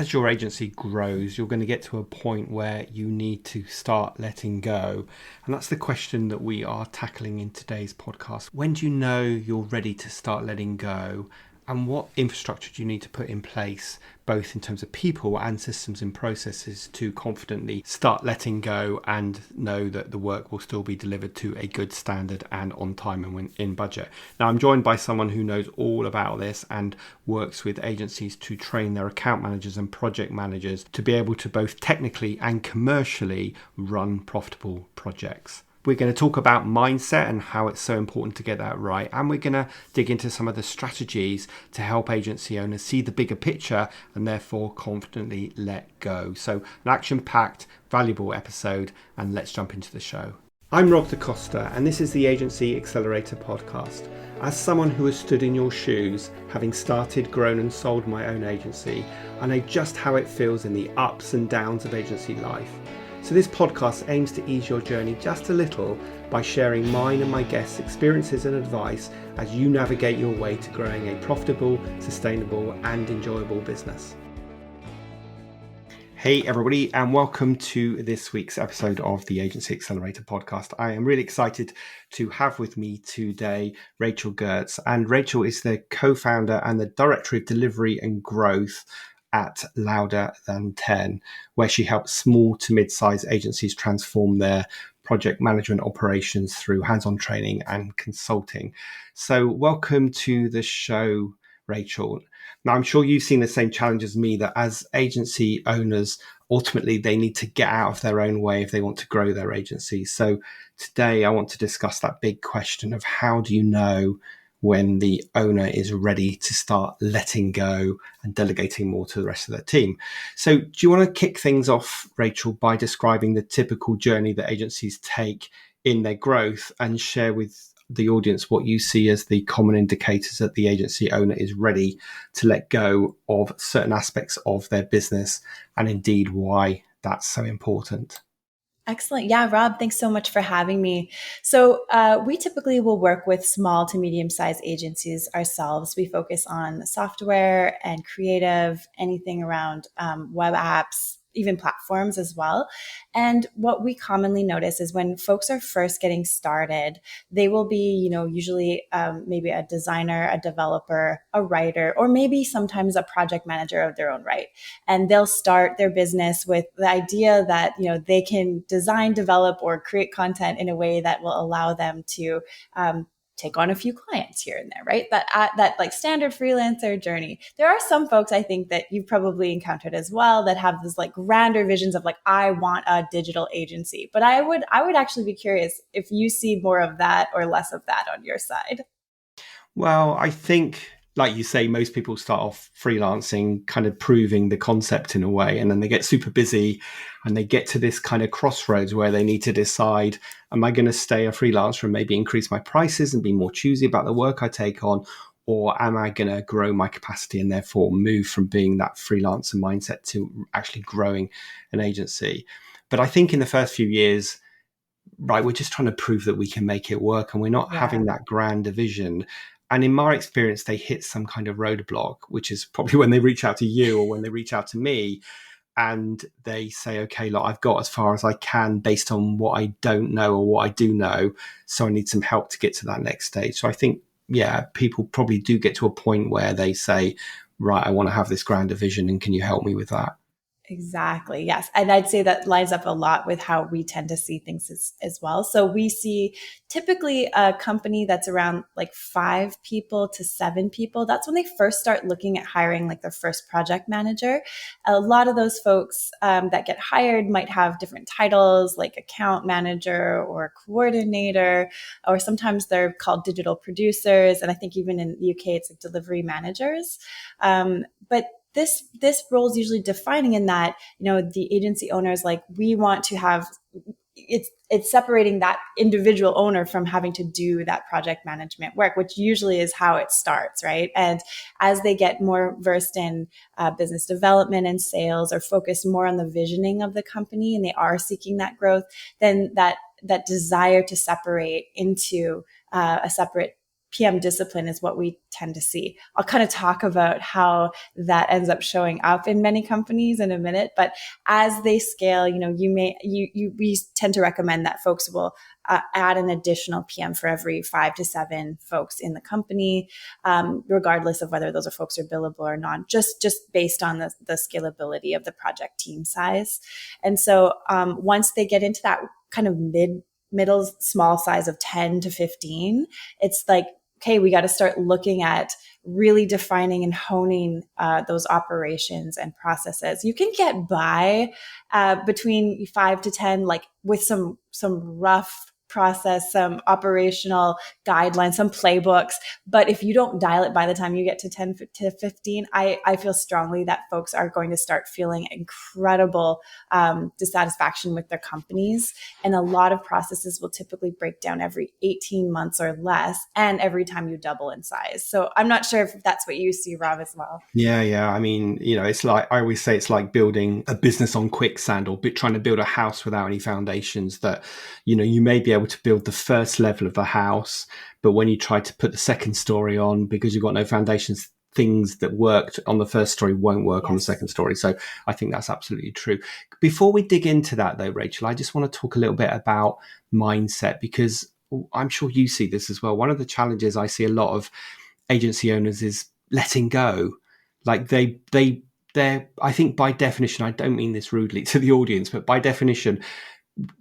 as your agency grows, you're going to get to a point where you need to start letting go. And that's the question that we are tackling in today's podcast. When do you know you're ready to start letting go? And what infrastructure do you need to put in place, both in terms of people and systems and processes, to confidently start letting go and know that the work will still be delivered to a good standard and on time and when in budget? Now, I'm joined by someone who knows all about this and works with agencies to train their account managers and project managers to be able to both technically and commercially run profitable projects. We're going to talk about mindset and how it's so important to get that right. And we're going to dig into some of the strategies to help agency owners see the bigger picture and therefore confidently let go. So an action-packed, valuable episode, and let's jump into the show. I'm Rob DaCosta, and this is the Agency Accelerator podcast. As someone who has stood in your shoes, having started, grown and sold my own agency, I know just how it feels in the ups and downs of agency life. So this podcast aims to ease your journey just a little by sharing mine and my guests' experiences and advice as you navigate your way to growing a profitable, sustainable and enjoyable business. Hey everybody, and welcome to this week's episode of the Agency Accelerator podcast. I am really excited to have with me today Rachel Gertz, and Rachel is the co-founder and the Director of Delivery and Growth at Louder Than 10, where she helps small to mid-sized agencies transform their project management operations through hands-on training and consulting. So welcome to the show, Rachel. Now, I'm sure you've seen the same challenge as me, that as agency owners, ultimately they need to get out of their own way if they want to grow their agency. So today I want to discuss that big question of how do you know when the owner is ready to start letting go and delegating more to the rest of their team. So do you want to kick things off, Rachel, by describing the typical journey that agencies take in their growth and share with the audience what you see as the common indicators that the agency owner is ready to let go of certain aspects of their business, and indeed why that's so important? Excellent. Yeah, Rob, thanks so much for having me. So we typically will work with small to medium-sized agencies ourselves. We focus on software and creative, anything around web apps, even platforms as well. And what we commonly notice is when folks are first getting started, they will be, usually maybe a designer, a developer, a writer, or maybe sometimes a project manager of their own right. And they'll start their business with the idea that, they can design, develop, or create content in a way that will allow them to take on a few clients here and there, right? That like standard freelancer journey. There are some folks I think that you've probably encountered as well that have this like grander visions of like, I want a digital agency. But I would actually be curious if you see more of that or less of that on your side. Well, I think, like you say, most people start off freelancing, kind of proving the concept in a way, and then they get super busy and they get to this kind of crossroads where they need to decide, am I going to stay a freelancer and maybe increase my prices and be more choosy about the work I take on? Or am I going to grow my capacity and therefore move from being that freelancer mindset to actually growing an agency? But I think in the first few years, right, we're just trying to prove that we can make it work and we're not having that grander vision. And in my experience, they hit some kind of roadblock, which is probably when they reach out to you or when they reach out to me and they say, okay, look, I've got as far as I can based on what I don't know or what I do know. So I need some help to get to that next stage. So I think, yeah, people probably do get to a point where they say, right, I want to have this grander vision and can you help me with that? Exactly. Yes. And I'd say that lines up a lot with how we tend to see things as well. So we see typically a company that's around like 5 people to 7 people. That's when they first start looking at hiring like their first project manager. A lot of those folks that get hired might have different titles like account manager or coordinator, or sometimes they're called digital producers. And I think even in the UK, it's like delivery managers. But this role is usually defining in that, the agency owners, like we want to have, it's separating that individual owner from having to do that project management work, which usually is how it starts, right? And as they get more versed in business development and sales, or focus more on the visioning of the company, and they are seeking that growth, then that desire to separate into a separate PM discipline is what we tend to see. I'll kind of talk about how that ends up showing up in many companies in a minute, but as they scale, we tend to recommend that folks will add an additional PM for every 5 to 7 folks in the company, regardless of whether those are folks are billable or not, just based on the scalability of the project team size. And so once they get into that kind of middle small size of 10 to 15, it's like, okay, we got to start looking at really defining and honing those operations and processes. You can get by between 5 to 10, like with some rough process, some operational guidelines, some playbooks. But if you don't dial it by the time you get to 10 to 15, I feel strongly that folks are going to start feeling incredible dissatisfaction with their companies. And a lot of processes will typically break down every 18 months or less, and every time you double in size. So I'm not sure if that's what you see, Rob, as well. Yeah. I mean, it's like, I always say it's like building a business on quicksand, or trying to build a house without any foundations. That, you may be able to build the first level of the house, but when you try to put the second story on, because you've got no foundations, things that worked on the first story won't work on the second story. So I think that's absolutely true. Before we dig into that though, Rachel, I just want to talk a little bit about mindset, because I'm sure you see this as well. One of the challenges I see a lot of agency owners is letting go. Like they're, I think by definition, I don't mean this rudely to the audience, but by definition,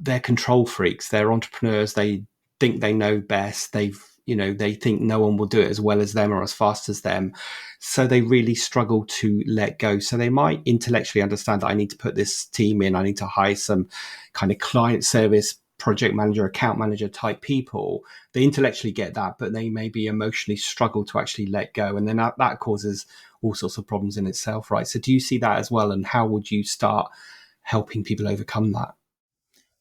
they're control freaks. They're entrepreneurs. They think they know best. They think no one will do it as well as them or as fast as them. So they really struggle to let go. So they might intellectually understand that I need to put this team in. I need to hire some kind of client service, project manager, account manager type people. They intellectually get that, but they maybe emotionally struggle to actually let go. And then that causes all sorts of problems in itself, right? So do you see that as well? And how would you start helping people overcome that?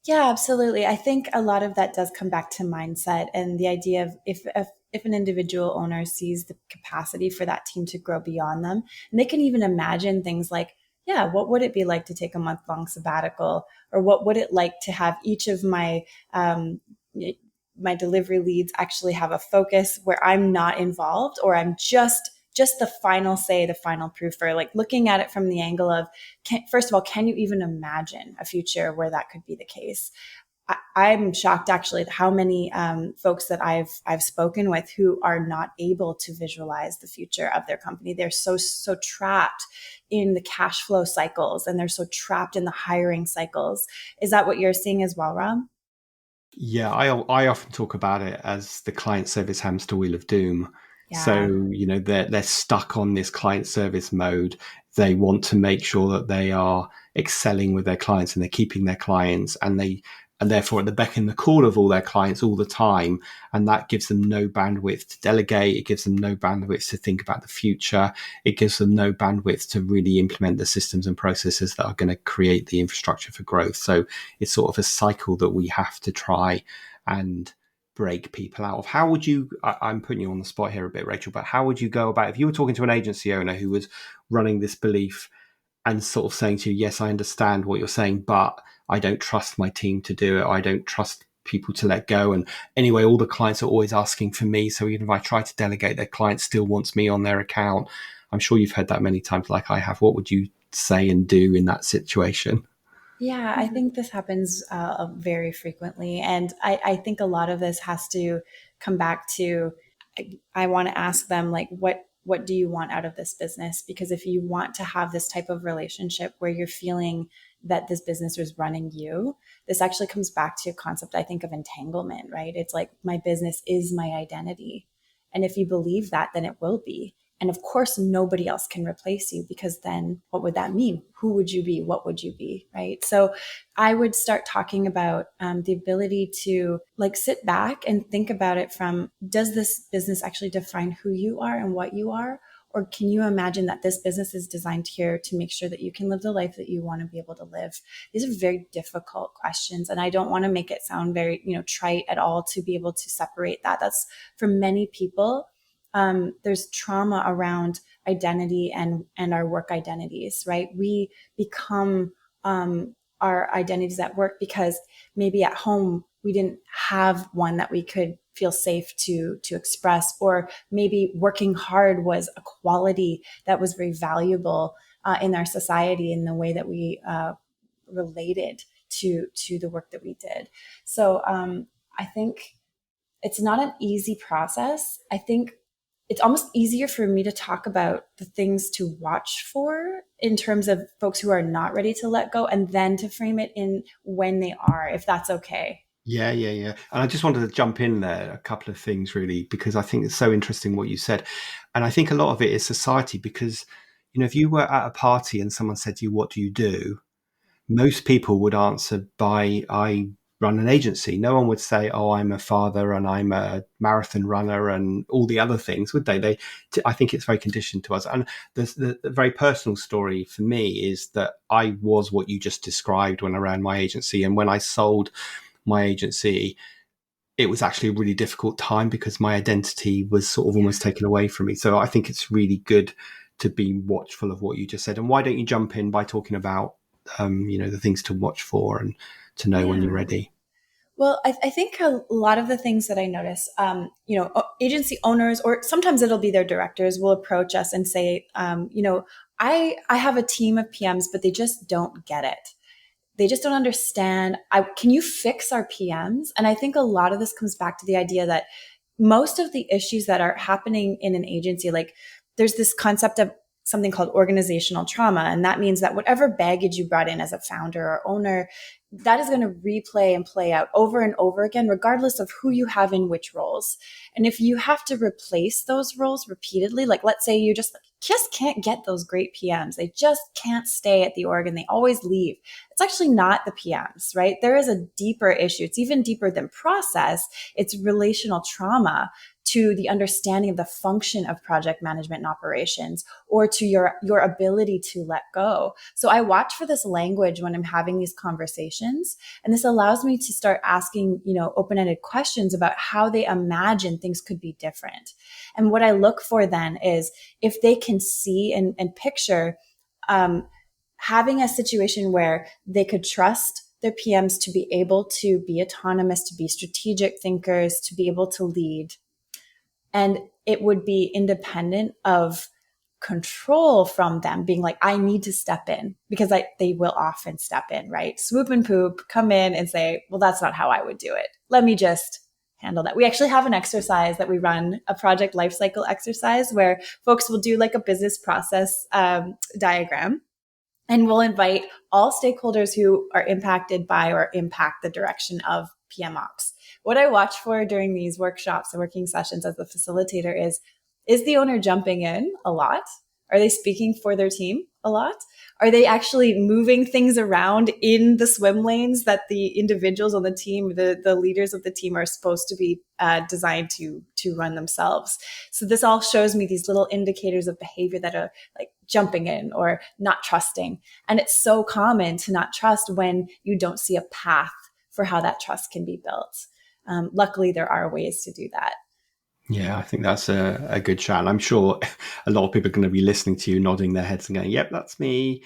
Yeah, absolutely. I think a lot of that does come back to mindset and the idea of if an individual owner sees the capacity for that team to grow beyond them, and they can even imagine things like, yeah, what would it be like to take a month-long sabbatical, or what would it like to have each of my delivery leads actually have a focus where I'm not involved, or I'm just the final say, the final proofer, like looking at it from the angle of, first of all, can you even imagine a future where that could be the case? I'm shocked actually at how many folks that I've spoken with who are not able to visualize the future of their company. They're so trapped in the cash flow cycles, and they're so trapped in the hiring cycles. Is that what you're seeing as well, Rob? Yeah, I often talk about it as the client service hamster wheel of doom. Yeah. So, they're stuck on this client service mode. They want to make sure that they are excelling with their clients and they're keeping their clients, and therefore at the beck and the call of all their clients all the time. And that gives them no bandwidth to delegate. It gives them no bandwidth to think about the future. It gives them no bandwidth to really implement the systems and processes that are going to create the infrastructure for growth. So it's sort of a cycle that we have to try and break people out of. How would you, I'm putting you on the spot here a bit, Rachel, but how would you go about, if you were talking to an agency owner who was running this belief and sort of saying to you, yes, I understand what you're saying, but I don't trust my team to do it. I don't trust people to let go. And anyway, all the clients are always asking for me. So even if I try to delegate, their client still wants me on their account. I'm sure you've heard that many times like I have. What would you say and do in that situation? Yeah, I think this happens very frequently. And I think a lot of this has to come back to, I want to ask them, like, what do you want out of this business? Because if you want to have this type of relationship where you're feeling that this business is running you, this actually comes back to a concept I think of entanglement, right? It's like, my business is my identity. And if you believe that, then it will be. And of course, nobody else can replace you, because then what would that mean? Who would you be? What would you be? Right. So I would start talking about the ability to like sit back and think about it from, does this business actually define who you are and what you are? Or can you imagine that this business is designed here to make sure that you can live the life that you want to be able to live? These are very difficult questions. And I don't want to make it sound very, trite at all to be able to separate that. That's for many people. There's trauma around identity and our work identities, right? We become our identities at work because maybe at home we didn't have one that we could feel safe to express, or maybe working hard was a quality that was very valuable in our society in the way that we related to the work that we did. So I think it's not an easy process. I think it's almost easier for me to talk about the things to watch for in terms of folks who are not ready to let go, and then to frame it in when they are, if that's okay. Yeah, yeah, yeah. And I just wanted to jump in there, a couple of things really, because I think it's so interesting what you said. And I think a lot of it is society, because, if you were at a party and someone said to you, "What do you do?" Most people would answer by, "I run an agency." No one would say, "Oh, I'm a father and I'm a marathon runner," and all the other things, would they? I think it's very conditioned to us. And the very personal story for me is that I was what you just described when I ran my agency. And when I sold my agency, it was actually a really difficult time because my identity was sort of almost taken away from me. So I think it's really good to be watchful of what you just said. And why don't you jump in by talking about, the things to watch for and to know when you're Yeah. ready? Well, I think a lot of the things that I notice, agency owners, or sometimes it'll be their directors, will approach us and say, I have a team of PMs, but they just don't get it. They just don't understand. Can you fix our PMs? And I think a lot of this comes back to the idea that most of the issues that are happening in an agency, like there's this concept of something called organizational trauma. And that means that whatever baggage you brought in as a founder or owner, that is going to replay and play out over and over again, regardless of who you have in which roles. And if you have to replace those roles repeatedly, like let's say you just can't get those great PMs. They just can't stay at the org and they always leave. It's actually not the PMs, right? There is a deeper issue. It's even deeper than process. It's relational trauma to the understanding of the function of project management and operations, or to your ability to let go. So I watch for this language when I'm having these conversations, and this allows me to start asking, open-ended questions about how they imagine things could be different. And what I look for then is if they can see and picture having a situation where they could trust their PMs to be able to be autonomous, to be strategic thinkers, to be able to lead. And it would be independent of control from them being like, I need to step in, because they will often step in, right? Swoop and poop, come in and say, well, that's not how I would do it. Let me just handle that. We actually have an exercise that we run, a project lifecycle exercise, where folks will do like a business process diagram. And we'll invite all stakeholders who are impacted by or impact the direction of PM Ops. What I watch for during these workshops and working sessions as a facilitator is the owner jumping in a lot? Are they speaking for their team a lot? Are they actually moving things around in the swim lanes that the individuals on the team, the leaders of the team, are supposed to be designed to run themselves? So this all shows me these little indicators of behavior that are like jumping in or not trusting. And it's so common to not trust when you don't see a path for how that trust can be built. Luckily, there are ways to do that. Yeah, I think that's a good chat. And I'm sure a lot of people are going to be listening to you, nodding their heads and going, yep, that's me.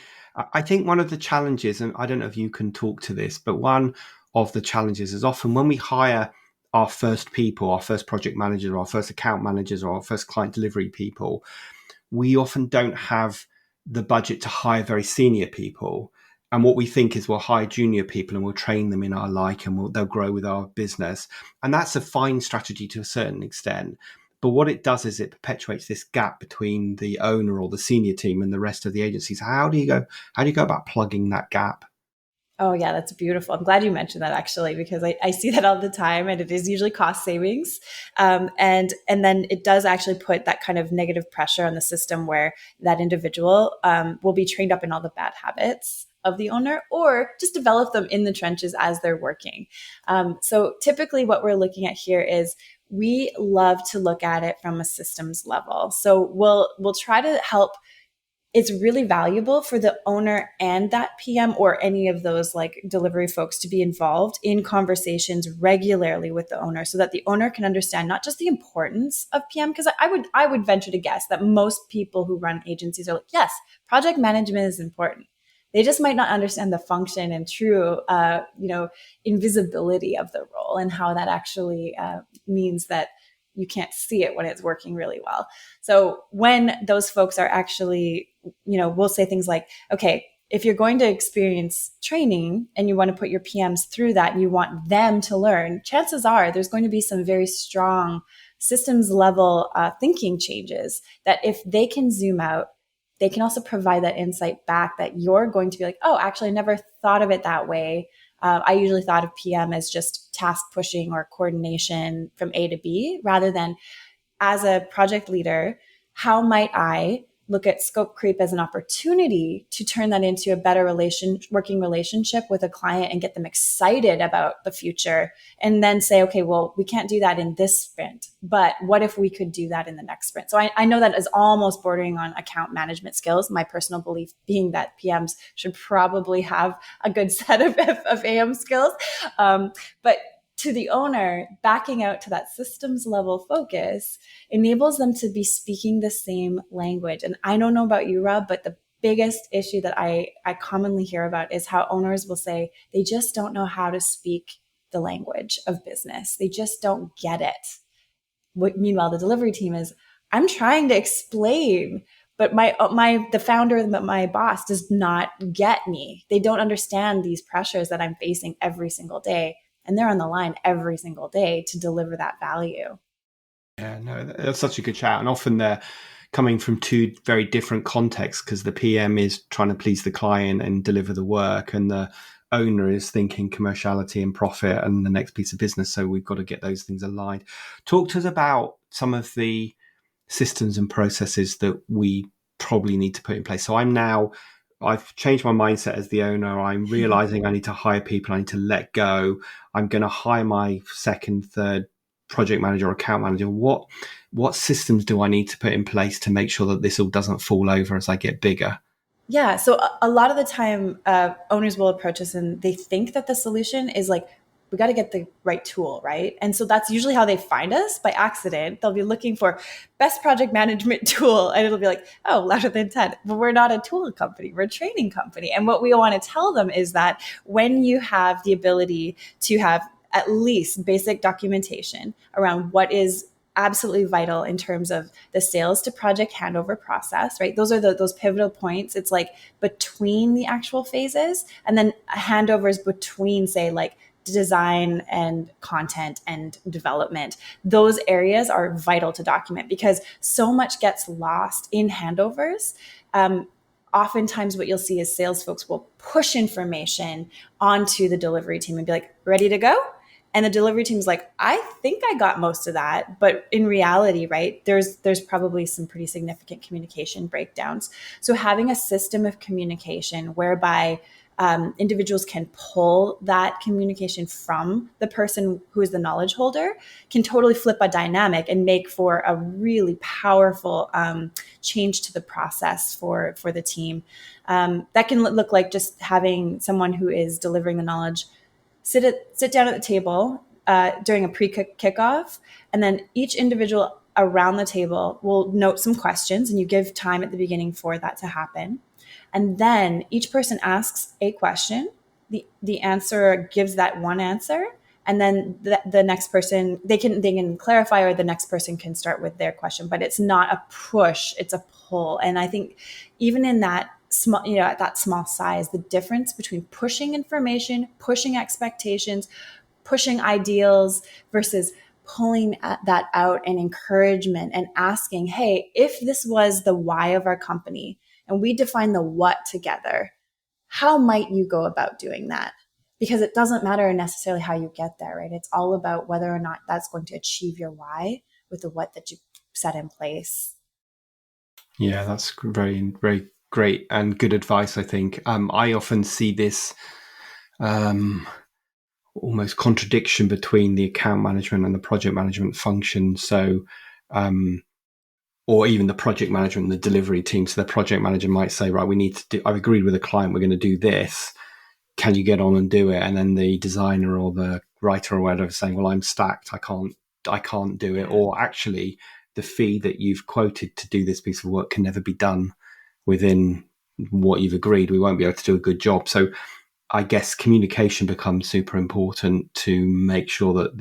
I think one of the challenges, and I don't know if you can talk to this, but one of the challenges is often when we hire our first people, our first project managers, or our first account managers, or our first client delivery people, we often don't have the budget to hire very senior people. And what we think is we'll hire junior people and we'll train them in our like, and they'll grow with our business. And that's a fine strategy to a certain extent. But what it does is it perpetuates this gap between the owner or the senior team and the rest of the agencies. How do you go about plugging that gap? Oh yeah, that's beautiful. I'm glad you mentioned that actually, because I see that all the time, and it is usually cost savings. And then it does actually put that kind of negative pressure on the system where that individual will be trained up in all the bad habits of the owner, or just develop them in the trenches as they're working. So typically what we're looking at here is we love to look at it from a systems level. So we'll try to help. It's really valuable for the owner and that PM or any of those like delivery folks to be involved in conversations regularly with the owner, so that the owner can understand not just the importance of PM, because I would venture to guess that most people who run agencies are like, yes, project management is important. They just might not understand the function and true, invisibility of the role, and how that actually means that you can't see it when it's working really well. So when those folks are actually, we'll say things like, okay, if you're going to experience training and you want to put your PMs through that and you want them to learn, chances are there's going to be some very strong systems level thinking changes that if they can zoom out, they can also provide that insight back that you're going to be like, oh, actually, I never thought of it that way. I usually thought of PM as just task pushing or coordination from A to B, rather than as a project leader, how might I look at scope creep as an opportunity to turn that into a better working relationship with a client and get them excited about the future, and then say, okay, well, we can't do that in this sprint, but what if we could do that in the next sprint? So I know that is almost bordering on account management skills. My personal belief being that PMs should probably have a good set of AM skills. But to the owner, backing out to that systems level focus enables them to be speaking the same language. And I don't know about you, Rob, but the biggest issue that I commonly hear about is how owners will say they just don't know how to speak the language of business. They just don't get it. Meanwhile, the delivery team is, I'm trying to explain, but the founder, my boss, does not get me. They don't understand these pressures that I'm facing every single day. And they're on the line every single day to deliver that value. Yeah, no, that's such a good shout. And often they're coming from two very different contexts, because the PM is trying to please the client and deliver the work, and the owner is thinking commerciality and profit and the next piece of business. So we've got to get those things aligned. Talk to us about some of the systems and processes that we probably need to put in place. So I've changed my mindset as the owner. I'm realizing I need to hire people. I need to let go. I'm going to hire my second, third project manager or account manager. What systems do I need to put in place to make sure that this all doesn't fall over as I get bigger? Yeah. So a lot of the time, owners will approach us and they think that the solution is like, we got to get the right tool, right? And so that's usually how they find us, by accident. They'll be looking for best project management tool, and it'll be like, oh, louder than 10. But we're not a tool company, we're a training company. And what we want to tell them is that when you have the ability to have at least basic documentation around what is absolutely vital in terms of the sales to project handover process, right? Those are those pivotal points. It's like between the actual phases, and then handovers between, say, like design and content and development. Those areas are vital to document, because so much gets lost in handovers. Oftentimes what you'll see is sales folks will push information onto the delivery team and be like, ready to go? And the delivery team's like, I think I got most of that. But in reality, right, there's probably some pretty significant communication breakdowns. So having a system of communication whereby individuals can pull that communication from the person who is the knowledge holder can totally flip a dynamic and make for a really powerful change to the process for the team. That can look like just having someone who is delivering the knowledge sit down at the table during a pre-kickoff, and then each individual around the table will note some questions, and you give time at the beginning for that to happen. And then each person asks a question. The answer gives that one answer, and then the next person, they can clarify, or the next person can start with their question. But it's not a push; it's a pull. And I think even in that small, at that small size, the difference between pushing information, pushing expectations, pushing ideals versus pulling that out and encouragement and asking, hey, if this was the why of our company and we define the what together, how might you go about doing that? Because it doesn't matter necessarily how you get there, right? It's all about whether or not that's going to achieve your why with the what that you set in place. Yeah, that's very, very great and good advice, I think. I often see this almost contradiction between the account management and the project management function. So, or even the project management and the delivery team. So the project manager might say, right, we need to do, I've agreed with the client, we're going to do this. Can you get on and do it? And then the designer or the writer or whatever is saying, well, I'm stacked. I can't do it. Or actually the fee that you've quoted to do this piece of work can never be done within what you've agreed, we won't be able to do a good job. So I guess communication becomes super important to make sure that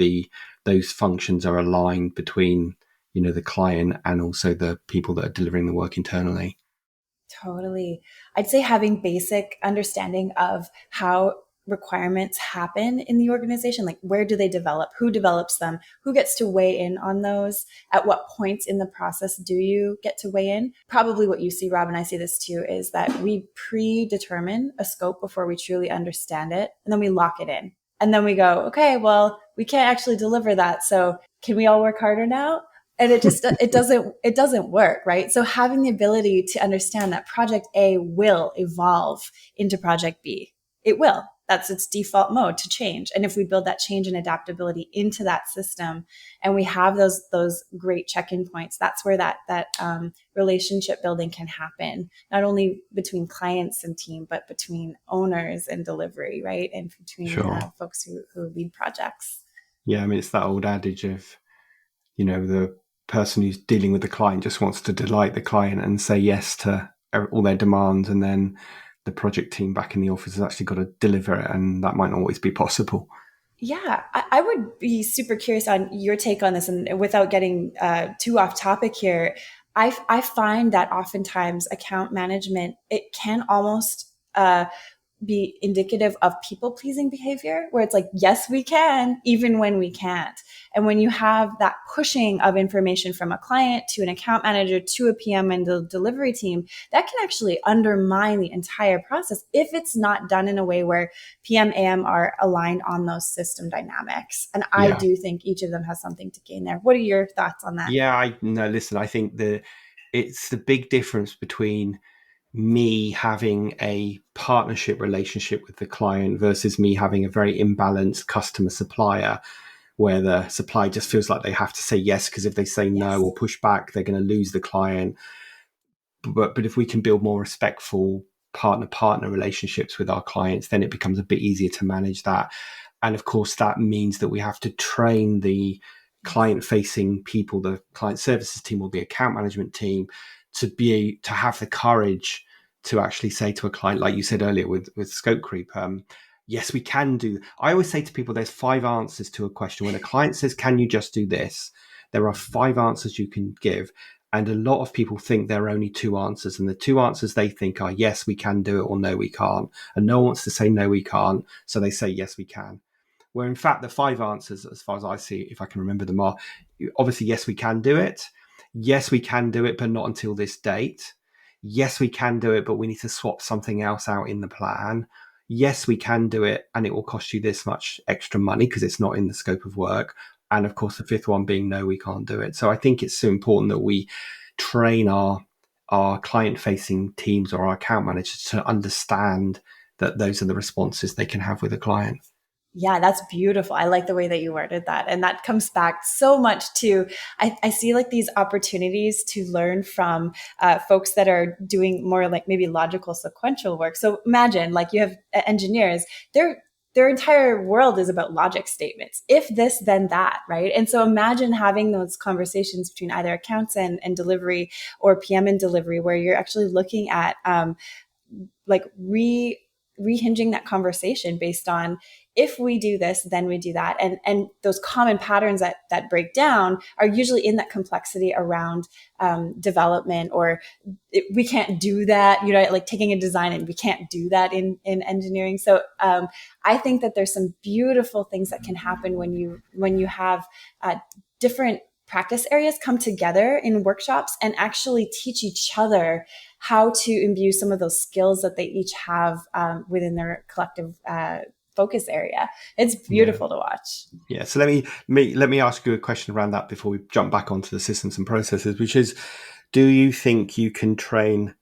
those functions are aligned between, the client and also the people that are delivering the work internally. Totally. I'd say having basic understanding of how requirements happen in the organization, like where do they develop, who develops them, who gets to weigh in on those, at what points in the process do you get to weigh in. Probably what you see, Rob, and I see this too, is that we predetermine a scope before we truly understand it, and then we lock it in. And then we go, okay, well, we can't actually deliver that. So can we all work harder now? And it doesn't work, right? So having the ability to understand that project A will evolve into project B, it will. That's its default mode to change. And if we build that change and adaptability into that system, and we have those great check-in points, that's where that relationship building can happen, not only between clients and team, but between owners and delivery, right? And between Sure. folks who lead projects. Yeah, I mean, it's that old adage of, the person who's dealing with the client just wants to delight the client and say yes to all their demands, and then the project team back in the office has actually got to deliver it, and that might not always be possible. Yeah, I would be super curious on your take on this, and without getting too off topic here, I find that oftentimes account management, it can almost be indicative of people pleasing behavior, where it's like, yes, we can, even when we can't. And when you have that pushing of information from a client to an account manager to a PM and the delivery team, that can actually undermine the entire process if it's not done in a way where PM, AM are aligned on those system dynamics. And I Yeah. do think each of them has something to gain there. What are your thoughts on that? Yeah, I no, listen, I think it's the big difference between me having a partnership relationship with the client versus me having a very imbalanced customer supplier, where the supplier just feels like they have to say yes, because if they say no Yes. or push back, they're going to lose the client. But if we can build more respectful partner relationships with our clients, then it becomes a bit easier to manage that. And of course, that means that we have to train the client facing people, the client services team or the account management team, to have the courage to actually say to a client, like you said earlier with scope creep, yes, we can do. I always say to people, there's 5 answers to a question. When a client says, can you just do this? There are 5 answers you can give. And a lot of people think there are only 2 answers. And the 2 answers they think are, yes, we can do it, or no, we can't. And no one wants to say, no, we can't. So they say, yes, we can. Where in fact, the 5 answers, as far as I see, if I can remember them, are obviously, yes, we can do it. Yes, we can do it, but not until this date. Yes, we can do it, but we need to swap something else out in the plan. Yes, we can do it, and it will cost you this much extra money because it's not in the scope of work. And of course, the 5th one being, no, we can't do it. So I think it's so important that we train our client facing teams or our account managers to understand that those are the responses they can have with a client. Yeah, that's beautiful. I like the way that you worded that. And that comes back so much to, I see like these opportunities to learn from folks that are doing more like maybe logical sequential work. So imagine like you have engineers, their entire world is about logic statements. If this, then that, right? And so imagine having those conversations between either accounts and delivery, or PM and delivery, where you're actually looking at like rehinging that conversation based on, if we do this, then we do that. And those common patterns that break down are usually in that complexity around development, or we can't do that, like taking a design and we can't do that in engineering. So I think that there's some beautiful things that can happen when you have different practice areas come together in workshops and actually teach each other how to imbue some of those skills that they each have within their collective focus area. It's Yeah. beautiful to watch. Yeah. So let me ask you a question around that before we jump back onto the systems and processes, which is, do you think you can train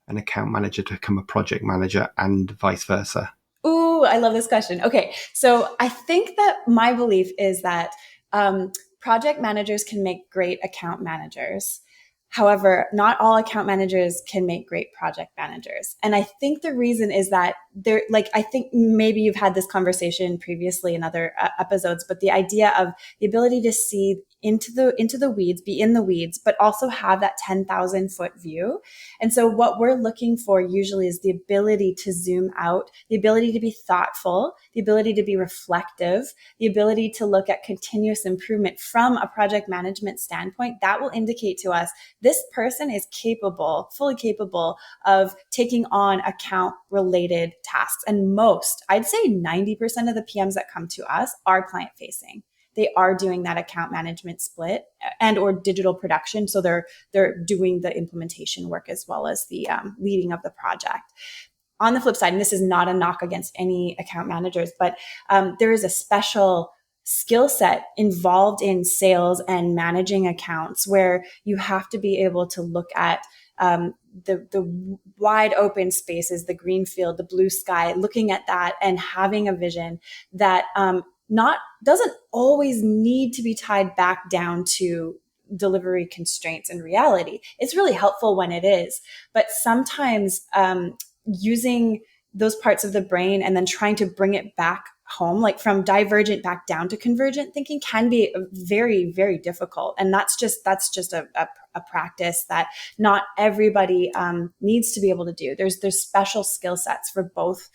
an account manager to become a project manager and vice versa? Ooh, I love this question. Okay, so I think that my belief is that project managers can make great account managers. However, not all account managers can make great project managers. And I think the reason is that there, like, I think maybe you've had this conversation previously in other episodes, but the idea of the ability to see into the weeds, be in the weeds, but also have that 10,000 foot view. And so what we're looking for usually is the ability to zoom out, the ability to be thoughtful, the ability to be reflective, the ability to look at continuous improvement from a project management standpoint. That will indicate to us this person is capable, fully capable of taking on account related tasks. And most, I'd say 90% of the PMs that come to us are client facing. They are doing that account management split and or digital production. So they're doing the implementation work as well as the leading of the project. On the flip side, and this is not a knock against any account managers, but there is a special skill set involved in sales and managing accounts where you have to be able to look at the wide open spaces, the green field, the blue sky, looking at that and having a vision that doesn't always need to be tied back down to delivery constraints and reality. It's really helpful when it is, but sometimes using those parts of the brain and then trying to bring it back home, like from divergent back down to convergent thinking, can be very, very difficult. And that's just a practice that not everybody needs to be able to do. There's special skill sets for both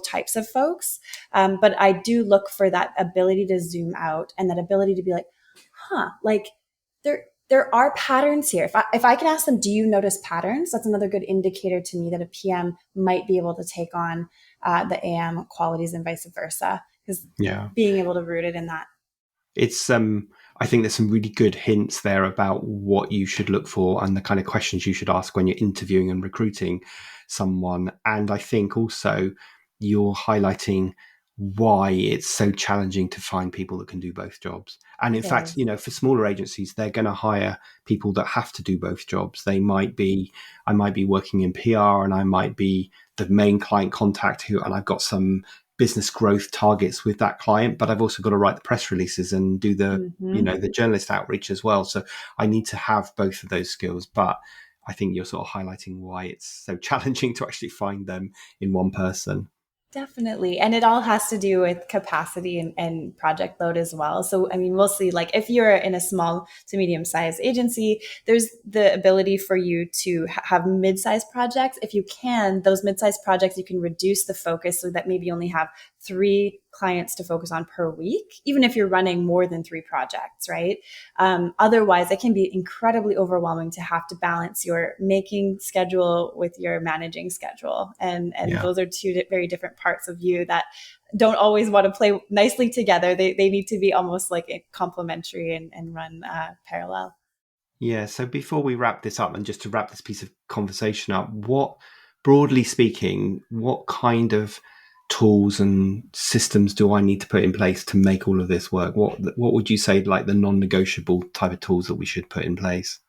types of folks. But I do look for that ability to zoom out and that ability to be like, like there are patterns here. If I can ask them, do you notice patterns? That's another good indicator to me that a PM might be able to take on the AM qualities and vice versa. Because being able to root it in that. It's I think there's some really good hints there about what you should look for and the kind of questions you should ask when you're interviewing and recruiting someone. And I think also you're highlighting why it's so challenging to find people that can do both jobs. And in fact, for smaller agencies, they're going to hire people that have to do both jobs. I might be working in PR and I might be the main client contact and I've got some business growth targets with that client, but I've also got to write the press releases and do the, the journalist outreach as well. So I need to have both of those skills, but I think you're sort of highlighting why it's so challenging to actually find them in one person. Definitely. And it all has to do with capacity and project load as well. So, I mean, we'll see, like if you're in a small to medium sized agency, there's the ability for you to have mid-sized projects. If you can, those mid-sized projects, you can reduce the focus so that maybe you only have 3 clients to focus on per week, even if you're running more than 3 projects, right? Otherwise, it can be incredibly overwhelming to have to balance your making schedule with your managing schedule. And those are 2 very different parts of you that don't always want to play nicely together. They need to be almost like complementary and run parallel. Yeah. So before we wrap this up, and just to wrap this piece of conversation up, broadly speaking, what kind of tools and systems do I need to put in place to make all of this work? What would you say, like the non-negotiable type of tools that we should put in place?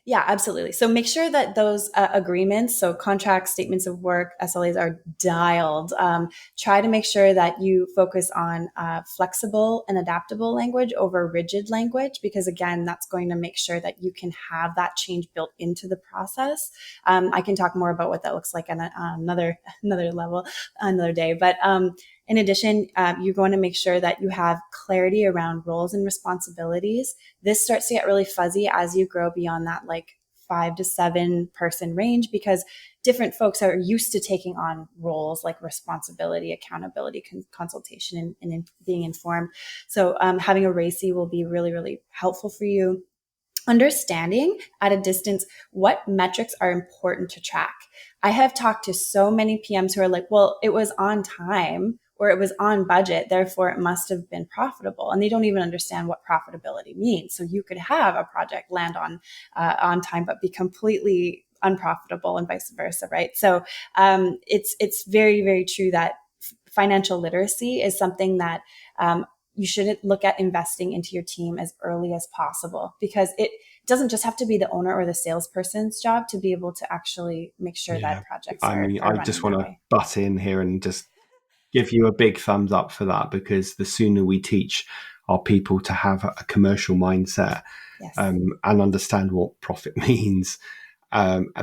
Yeah, absolutely. So make sure that those agreements, so contracts, statements of work, SLAs are dialed. Try to make sure that you focus on flexible and adaptable language over rigid language, because again, that's going to make sure that you can have that change built into the process. I can talk more about what that looks like on another level, another day. But in addition, you're going to make sure that you have clarity around roles and responsibilities. This starts to get really fuzzy as you grow beyond that like 5 to 7 person range, because different folks are used to taking on roles like responsibility, accountability, consultation, and being informed. So having a RACI will be really, really helpful for you. Understanding at a distance what metrics are important to track. I have talked to so many PMs who are like, well, it was on time, or it was on budget, therefore it must have been profitable. And they don't even understand what profitability means. So you could have a project land on time, but be completely unprofitable and vice versa, right? So it's very, very true that financial literacy is something that you should look at investing into your team as early as possible, because it doesn't just have to be the owner or the salesperson's job to be able to actually make sure that projects are I just want to butt in here and just give you a big thumbs up for that, because the sooner we teach our people to have a commercial mindset and understand what profit means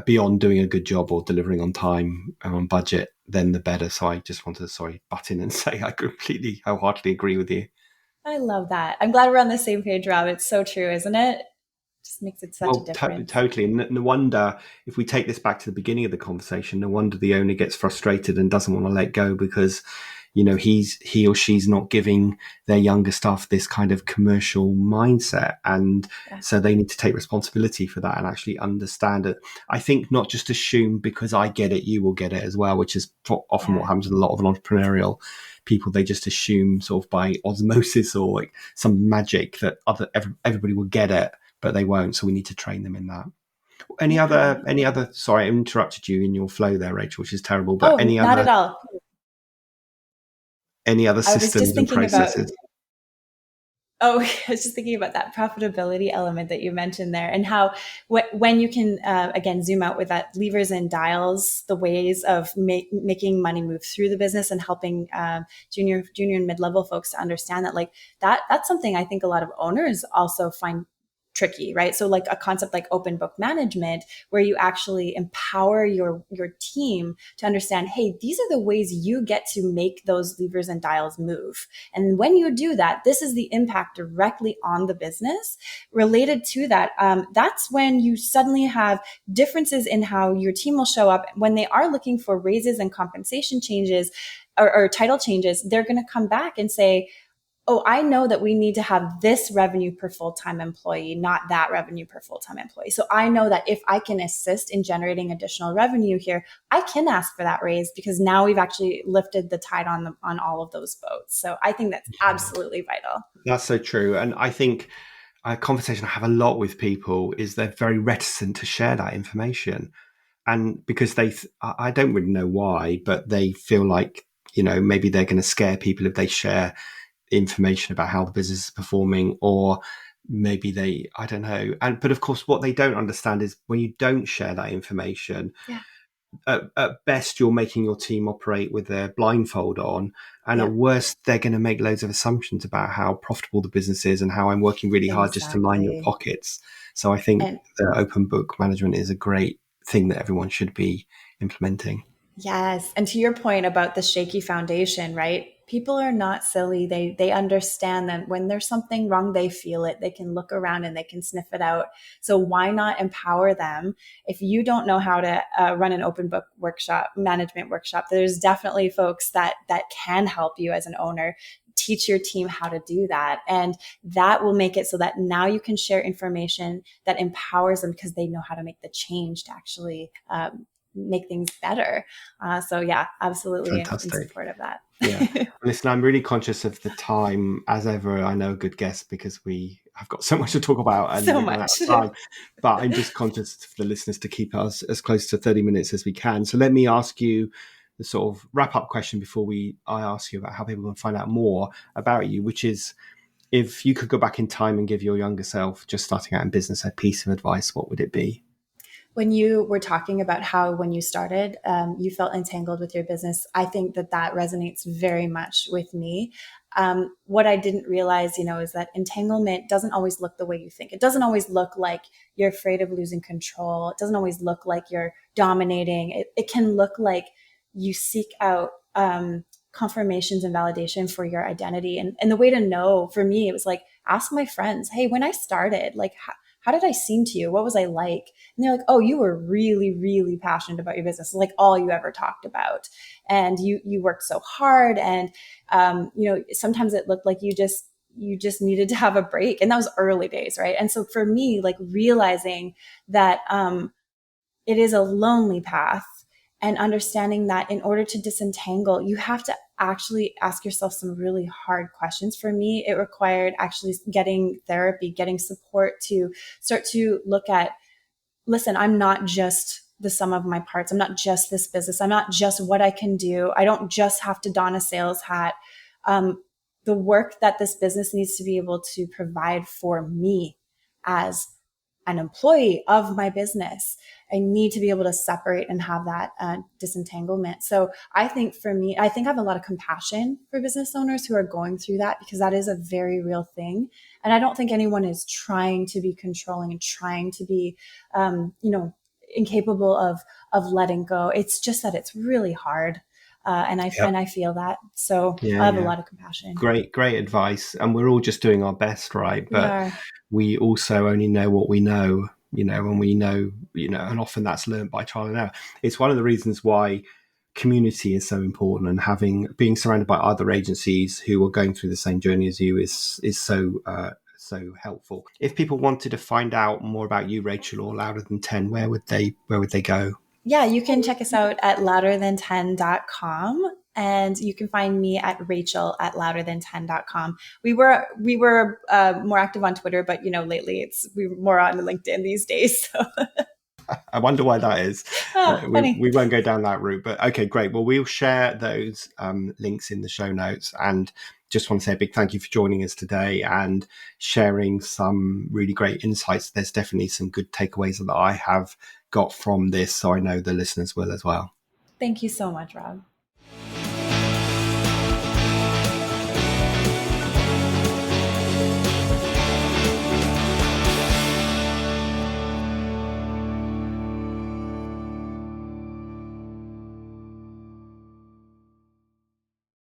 beyond doing a good job or delivering on time and on budget, then the better. So I just wanted to, butt in and say I completely, wholeheartedly agree with you. I love that. I'm glad we're on the same page, Rob. It's so true, isn't it? Just makes it such a Well, difference. totally. No wonder, if we take this back to the beginning of the conversation, no wonder the owner gets frustrated and doesn't want to let go because, he or she's not giving their younger staff this kind of commercial mindset. And Yeah. so they need to take responsibility for that and actually understand it. I think not just assume because I get it, you will get it as well, which is often what Yeah. happens with a lot of entrepreneurial people. They just assume sort of by osmosis or like some magic that everybody will get it, but they won't. So we need to train them in that. Yeah. Any other, sorry, I interrupted you in your flow there, Rachel, which is terrible, but Oh, not at all. any other I was just systems and thinking about processes? Oh, I was just thinking about that profitability element that you mentioned there, and how when you can again zoom out with that levers and dials, the ways of making money move through the business and helping junior and mid level folks to understand that, like that's something I think a lot of owners also find tricky, right? So like a concept like open book management, where you actually empower your team to understand, hey, these are the ways you get to make those levers and dials move. And when you do that, this is the impact directly on the business. Related to that, that's when you suddenly have differences in how your team will show up when they are looking for raises and compensation changes or title changes. They're going to come back and say, oh, I know that we need to have this revenue per full-time employee, not that revenue per full-time employee. So I know that if I can assist in generating additional revenue here, I can ask for that raise because now we've actually lifted the tide on all of those boats. So I think that's absolutely vital. That's so true. And I think a conversation I have a lot with people is they're very reticent to share that information. And because I don't really know why, but they feel like, maybe they're going to scare people if they share information about how the business is performing, or maybe I don't know. But of course, what they don't understand is when you don't share that information, Yeah. at best you're making your team operate with their blindfold on, and Yeah, at worst they're going to make loads of assumptions about how profitable the business is and how I'm working really hard just to line your exactly. pockets. So I think And the open book management is a great thing that everyone should be implementing. yes. And to your point about the shaky foundation, right? People are not silly. They understand that when there's something wrong, they feel it. They can look around and they can sniff it out. So why not empower them? If you don't know how to run an open book workshop, management workshop, there's definitely folks that can help you as an owner. Teach your team how to do that. And that will make it so that now you can share information that empowers them because they know how to make the change to actually make things better. So yeah, absolutely in Fantastic. support of that. Yeah. Listen, I'm really conscious of the time. As ever, I know a good guest because we have got so much to talk about and So we run out much. of time. But I'm just conscious for the listeners to keep us as close to 30 minutes as we can. So let me ask you the sort of wrap up question before I ask you about how people can find out more about you, which is, if you could go back in time and give your younger self just starting out in business a piece of advice, what would it be? When you were talking about how when you started, you felt entangled with your business, I think that resonates very much with me. What I didn't realize, is that entanglement doesn't always look the way you think. It doesn't always look like you're afraid of losing control. It doesn't always look like you're dominating. It can look like you seek out confirmations and validation for your identity. And the way to know for me, it was like, ask my friends, hey, when I started, like, how did I seem to you? What was I like? And they're like, oh, you were really, really passionate about your business. Like all you ever talked about. And you worked so hard. And, sometimes it looked like you just needed to have a break. And that was early days. Right. And so for me, like realizing that, it is a lonely path, and understanding that in order to disentangle, you have to actually ask yourself some really hard questions. For me, it required actually getting therapy, getting support to start to look at, listen, I'm not just the sum of my parts. I'm not just this business. I'm not just what I can do. I don't just have to don a sales hat. The work that this business needs to be able to provide for me as an employee of my business, I need to be able to separate and have that disentanglement. So I think for me, I think I have a lot of compassion for business owners who are going through that, because that is a very real thing. And I don't think anyone is trying to be controlling and trying to be, incapable of letting go. It's just that it's really hard. And I feel that. So Yeah, I have a yeah. lot of compassion. Great advice. And we're all just doing our best, right? We But are. we also only know what we know, and we know, and often that's learned by trial and error. It's one of the reasons why community is so important, and being surrounded by other agencies who are going through the same journey as you is so helpful. If people wanted to find out more about you, Rachel, or Louder Than 10, where would they go? Yeah, you can check us out at louderthan10.com, and you can find me at Rachel at louderthan10.com. We were more active on Twitter, but lately we're more on LinkedIn these days. So I wonder why that is. funny. We won't go down that route, but okay, great. Well, we'll share those links in the show notes, and just want to say a big thank you for joining us today and sharing some really great insights. There's definitely some good takeaways that I have got from this, so I know the listeners will as well. Thank you so much, Rob.